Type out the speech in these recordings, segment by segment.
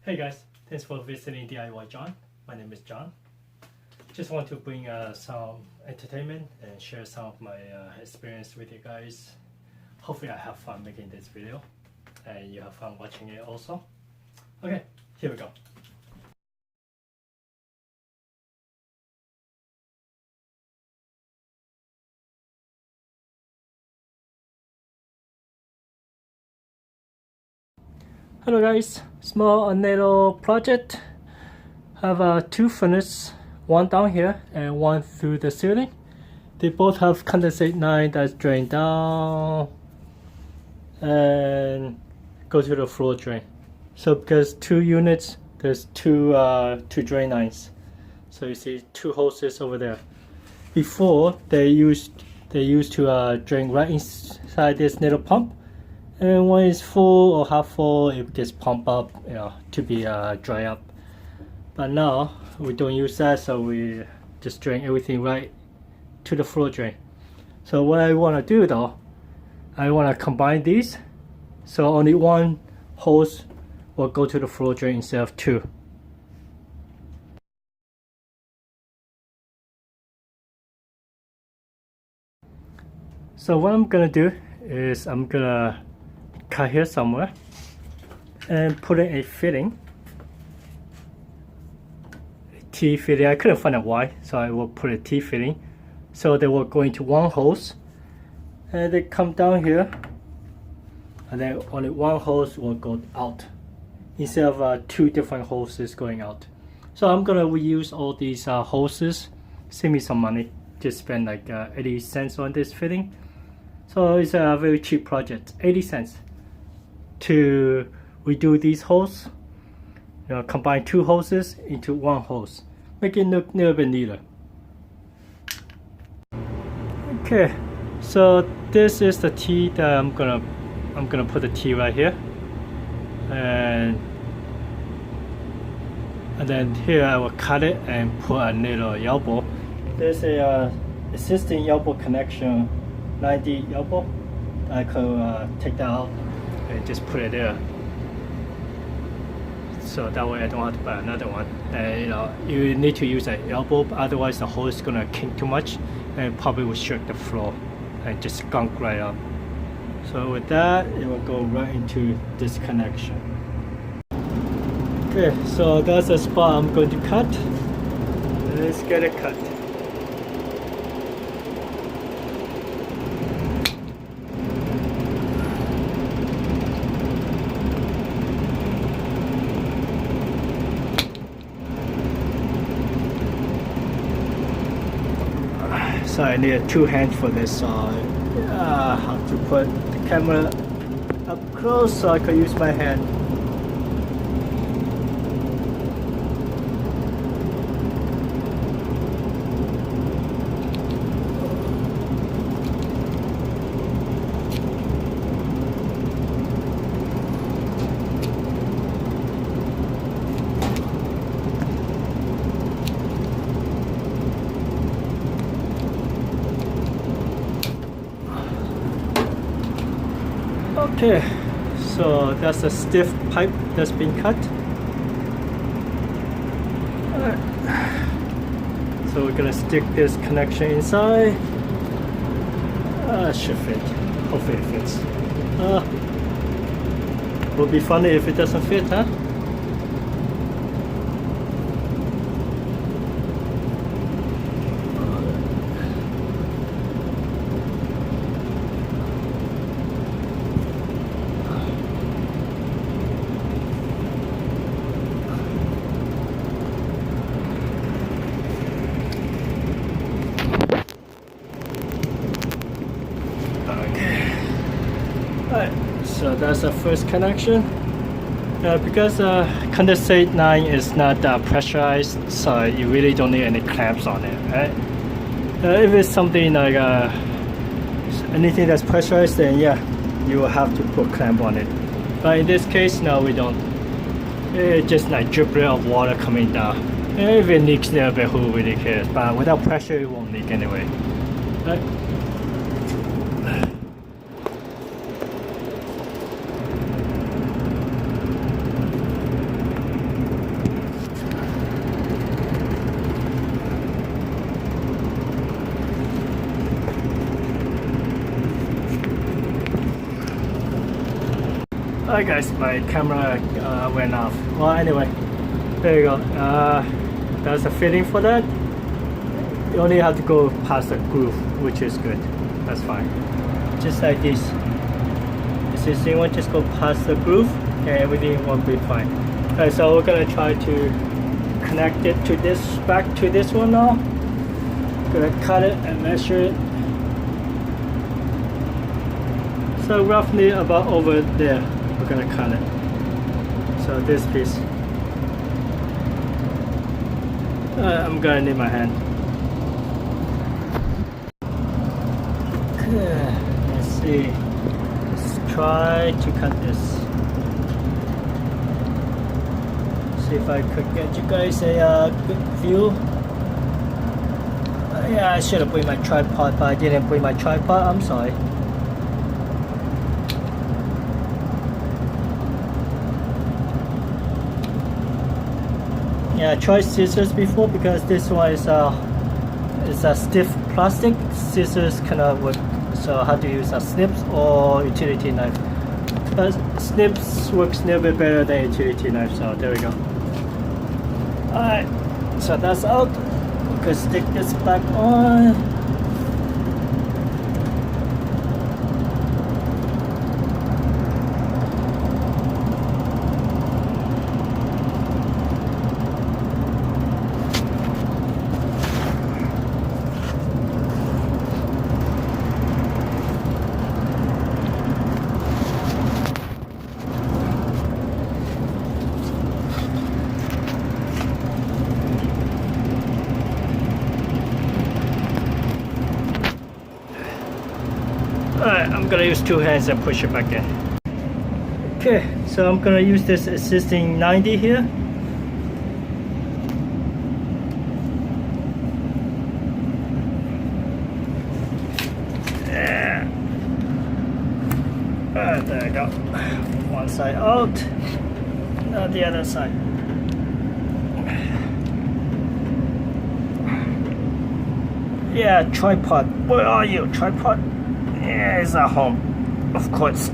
Hey guys, thanks for visiting DIY John. My name is John. Just want to bring some entertainment and share some of my experience with you guys. Hopefully I have fun making this video and you have fun watching it also. Okay, here we go. Hello guys, small little project. Have two furnaces, one down here and one through the ceiling. They both have condensate line that's drained down and go to the floor drain. So because two units, there's two drain lines. So you see two hoses over there. Before they used to drain right inside this little pump. And when it's full or half full, it gets pumped up, to be dry up. But now we don't use that, so we just drain everything right to the floor drain. So what I want to do though, I want to combine these, so only one hose will go to the floor drain instead of two. So what I'm gonna do is I'm gonna cut here somewhere and put in a fitting, T fitting. I couldn't find a Y, so I will put a T fitting, so they will go into one hose and they come down here, and then only one hose will go out instead of two different hoses going out. So I'm gonna reuse all these hoses, save me some money. Just spend like 80 cents on this fitting. So it's a very cheap project, 80 cents to redo these hoses, combine two hoses into one hose, make it look a little bit neater. Okay, so this is the T that I'm gonna put the T right here, and then here I will cut it and put a little elbow. There's a existing elbow connection, 90 elbow. I could take that out and just put it there, so that way I don't have to buy another one. And you need to use an elbow, otherwise the hose is gonna kink too much and probably will shake the floor and just gunk right up. So with that, it will go right into this connection. Okay, so that's the spot I'm going to cut. Let's get it cut. So I need two hands for this, so I have to put the camera up close so I can use my hand. Okay, so that's a stiff pipe that's been cut. So we're gonna stick this connection inside. Should fit. Hopefully it fits. Would be funny if it doesn't fit, huh? Alright, so that's the first connection. Because condensate line is not pressurized, so you really don't need any clamps on it, right? If it's something like anything that's pressurized, then yeah, you will have to put clamp on it. But in this case, no, we don't. It's just like dribble of water coming down. If it leaks a little bit, who really cares? But without pressure, it won't leak anyway. Right? Alright guys, my camera went off. Well, anyway, there you go. There's a fitting for that. You only have to go past the groove, which is good. That's fine. Just like this. Existing one, just go past the groove and everything will be fine. Alright, so we're gonna try to connect it to this, back to this one now. Gonna cut it and measure it. So roughly about over there, we're gonna cut it. So this piece. I'm gonna need my hand. Okay, let's see. Let's try to cut this. See if I could get you guys a good view. Yeah, I should have brought my tripod, but I didn't bring my tripod. I'm sorry. Yeah, I tried scissors before because this one is a stiff plastic. Scissors cannot work, so I had to use a snips or utility knife. But snips works a little bit better than utility knife, so there we go. Alright, so that's out. We can stick this back on. Alright, I'm gonna use two hands and push it back in. Okay, so I'm gonna use this existing 90 here. Yeah. There you go. One side out, now the other side. Yeah, tripod. Where are you, tripod? Yeah, it's at home, of course.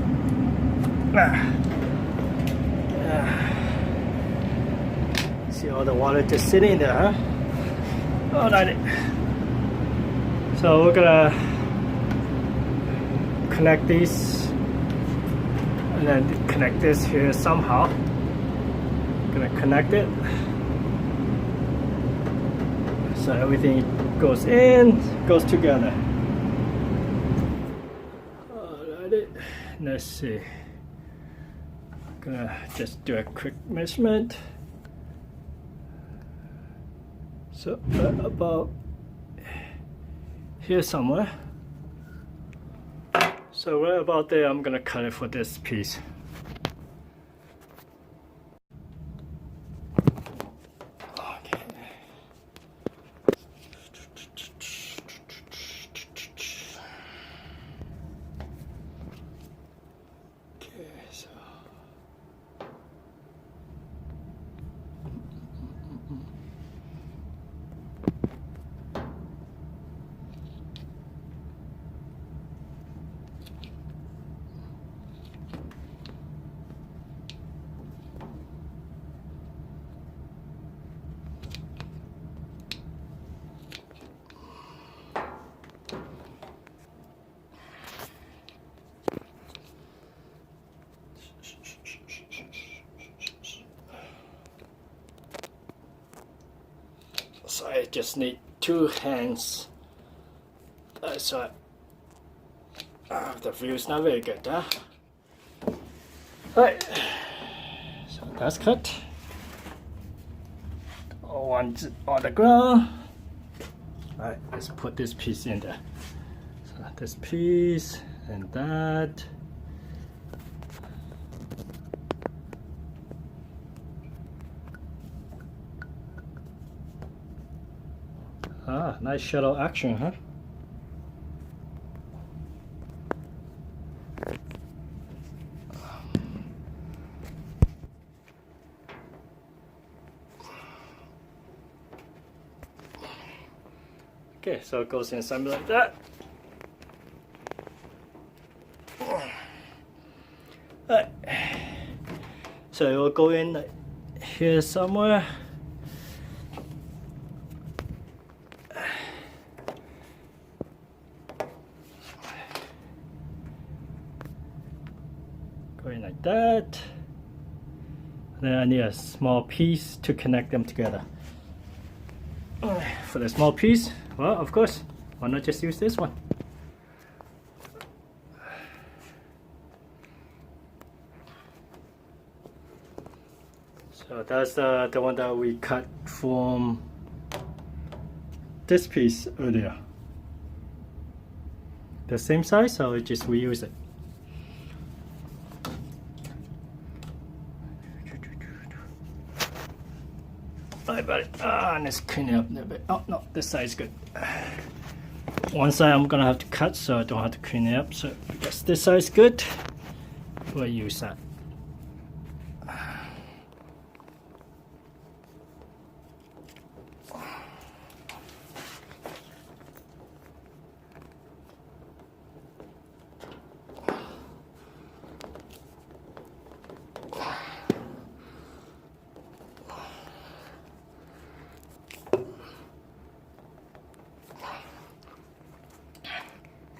See all the water just sitting there, huh? Oh, not it. So we're gonna connect these, and then connect this here somehow. Gonna connect it so everything goes in, goes together. Let's see. I'm gonna just do a quick measurement. So about here somewhere. So right about there, I'm gonna cut it for this piece. So I just need two hands. So the view is not very good, huh? Alright, so that's cut. One's on the ground. Alright, let's put this piece in there. So this piece and that. Ah, nice shuttle action, huh? Okay, so it goes in something like that. Alright. So it will go in here somewhere. Going like that. Then I need a small piece to connect them together. For the small piece, well, of course, why not just use this one? So that's the one that we cut from this piece earlier. The same size, so we just reuse it. Alright, buddy. Let's clean it up a little bit. Oh no, this side is good. One side I'm gonna have to cut, so I don't have to clean it up. So I guess this side is good. We'll use that.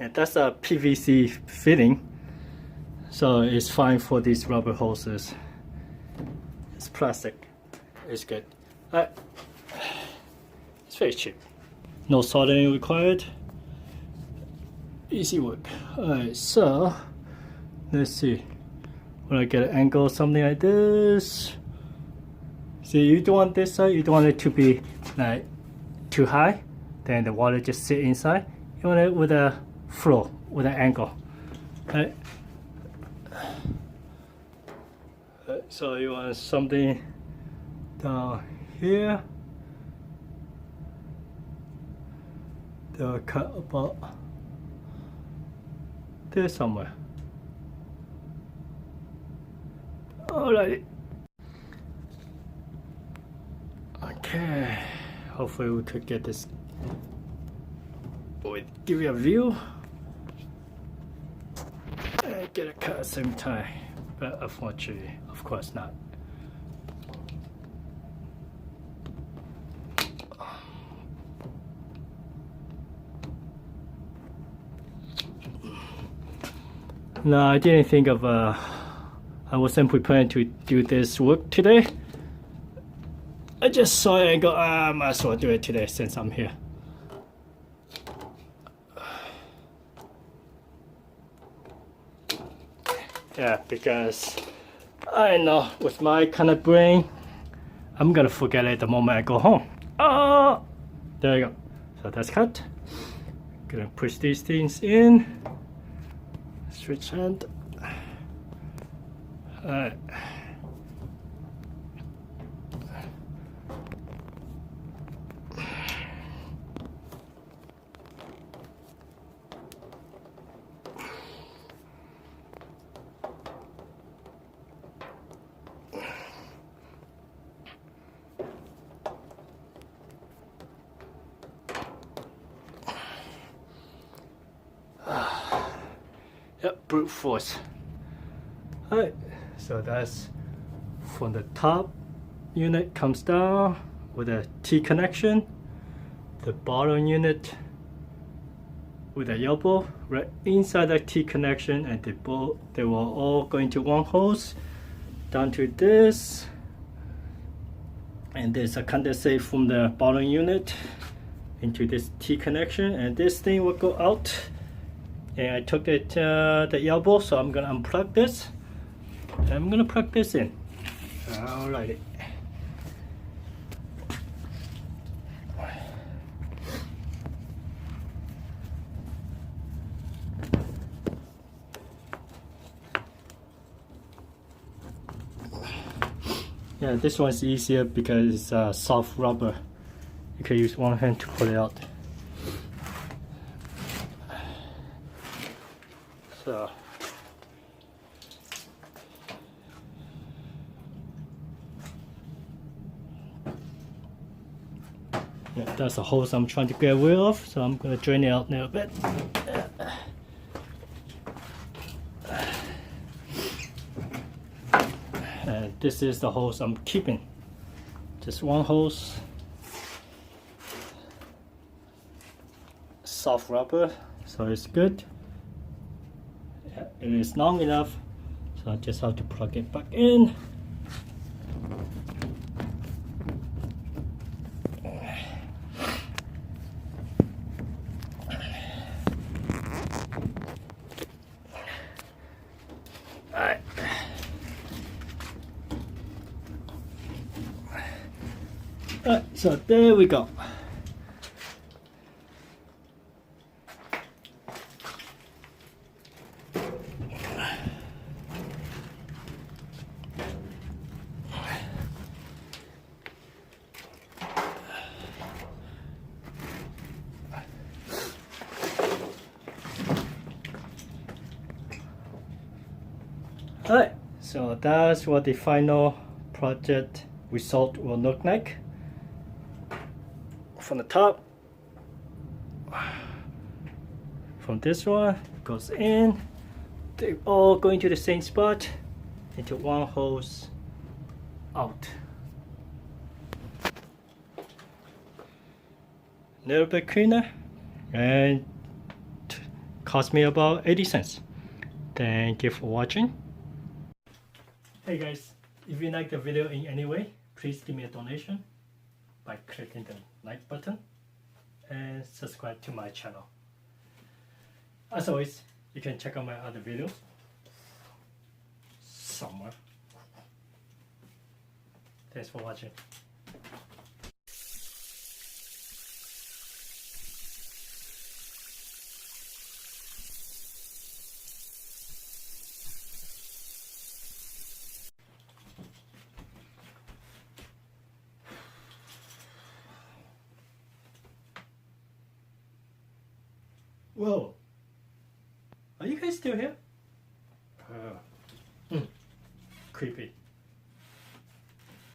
Yeah, that's a PVC fitting, so it's fine for these rubber hoses. It's plastic. It's good. It's very cheap. No soldering required. Easy work. Alright, so let's see. When I get an angle, something like this. See, you don't want this side. You don't want it to be like too high. Then the water just sit inside. You want it with a flow, with an angle. Right? So you want something down here. They'll cut about there somewhere. Alright. Okay. Hopefully we could get this. We'll give you a view. And get a cut at the same time. But unfortunately, of course not. No, I didn't think of I wasn't prepared to do this work today. I just saw it and go, I might as well do it today since I'm here. Yeah, because I know with my kind of brain, I'm gonna forget it the moment I go home. Oh, there you go. So that's cut. Gonna push these things in. Switch hand. Alright. Yep, brute force. Alright, so that's from the top unit comes down with a T connection. The bottom unit with a elbow right inside that T connection, and they were all going to one hose down to this. And there's a condensate from the bottom unit into this T connection, and this thing will go out. And I took it the elbow, so I'm gonna unplug this. And I'm gonna plug this in. Alrighty. Yeah, this one's easier because it's soft rubber. You can use one hand to pull it out. So yeah, that's the hose I'm trying to get rid of, so I'm going to drain it out a little bit. And this is the hose I'm keeping. Just one hose. Soft rubber, so it's good. Yeah, it is long enough, so I just have to plug it back in. Alright. Alright, so there we go. Alright, so that's what the final project result will look like. From the top, from this one, goes in, they all go into the same spot, into one hose, out. A little bit cleaner, and cost me about 80 cents. Thank you for watching. Hey guys, if you like the video in any way, please give me a donation by clicking the like button and subscribe to my channel. As always, you can check out my other videos somewhere. Thanks for watching. Whoa, are you guys still here? Creepy.